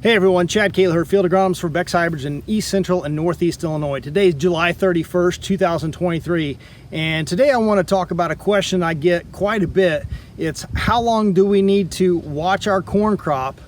Hey everyone, Chad Cahill here, Field Agronomist for Beck's Hybrids in East Central and Northeast Illinois. Today is July 31st, 2023, and today I want to talk about a question I get quite a bit. It's how long do we need to watch our corn crop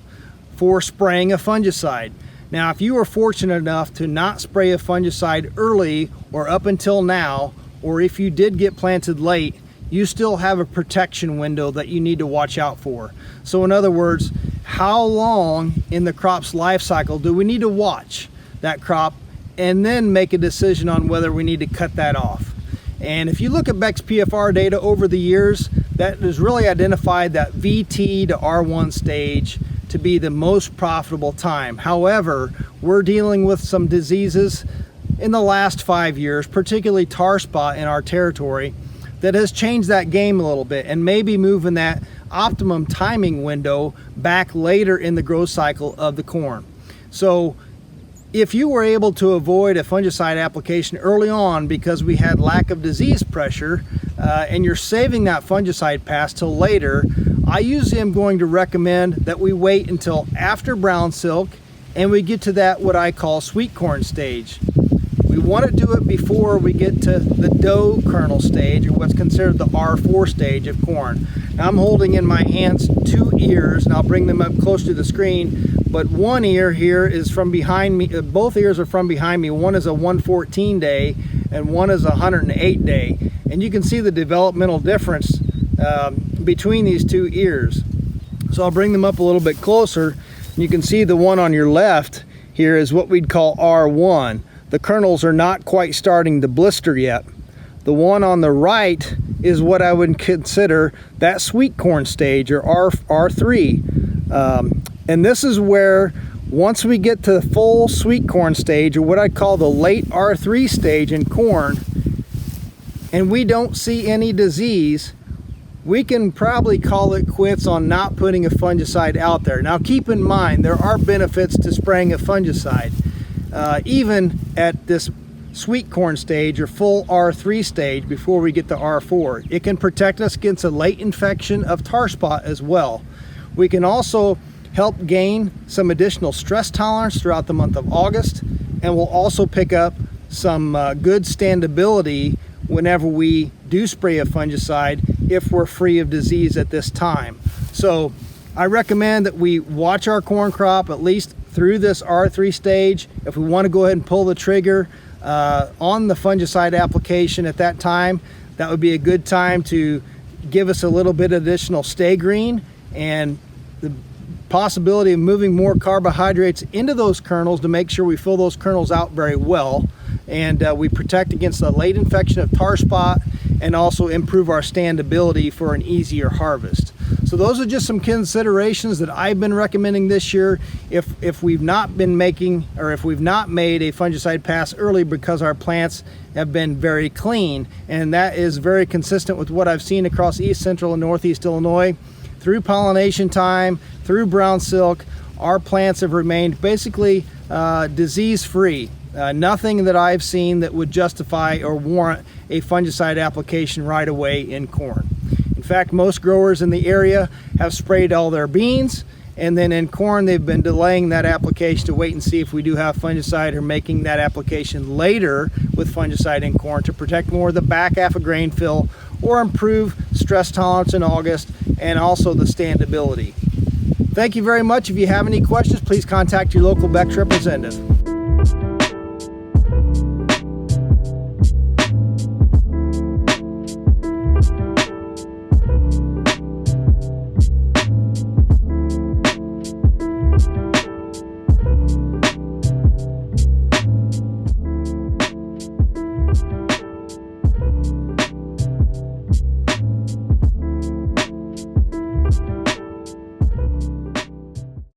for spraying a fungicide? Now, if you were fortunate enough to not spray a fungicide early or up until now, or if you did get planted late, you still have a protection window that you need to watch out for. So in other words, how long in the crop's life cycle do we need to watch that crop and then make a decision on whether we need to cut that off? And if you look at Beck's PFR data over the years, that has really identified that VT to R1 stage to be the most profitable time. However, we're dealing with some diseases in the last 5 years, particularly tar spot in our territory, that has changed that game a little bit and maybe moving that optimum timing window back later in the growth cycle of the corn. So if you were able to avoid a fungicide application early on because we had lack of disease pressure and you're saving that fungicide pass till later, I usually am going to recommend that we wait until after brown silk and we get to that what I call sweet corn stage. We want to do it before we get to the dough kernel stage, or what's considered the R4 stage of corn. Now I'm holding in my hands 2 ears, and I'll bring them up close to the screen, but one ear here is from behind me. Both ears are from behind me. One is a 114 day and one is a 108 day. And you can see the developmental difference between these 2 ears. So I'll bring them up a little bit closer. And you can see the one on your left here is what we'd call R1. The kernels are not quite starting to blister yet. The one on the right is what I would consider that sweet corn stage, or R3. And this is where once we get to the full sweet corn stage, or what I call the late R3 stage in corn, and we don't see any disease, we can probably call it quits on not putting a fungicide out there. Now keep in mind, there are benefits to spraying a fungicide. Even at this sweet corn stage or full R3 stage before we get to R4. It can protect us against a late infection of tar spot as well. We can also help gain some additional stress tolerance throughout the month of August, and we'll also pick up some good standability whenever we do spray a fungicide if we're free of disease at this time. So I recommend that we watch our corn crop at least through this R3 stage. If we want to go ahead and pull the trigger on the fungicide application at that time, that would be a good time to give us a little bit additional stay green and the possibility of moving more carbohydrates into those kernels to make sure we fill those kernels out very well, and we protect against the late infection of tar spot and also improve our standability for an easier harvest. So those are just some considerations that I've been recommending this year if we've not been making, or if we've not made a fungicide pass early because our plants have been very clean. And that is very consistent with what I've seen across East Central and Northeast Illinois. Through pollination time, through brown silk, our plants have remained basically disease-free. Nothing that I've seen that would justify or warrant a fungicide application right away in corn. In fact, most growers in the area have sprayed all their beans, and then in corn they've been delaying that application to wait and see if we do have fungicide, or making that application later with fungicide in corn to protect more of the back half of grain fill or improve stress tolerance in August and also the standability. Thank you very much. If you have any questions, please contact your local Beck's representative.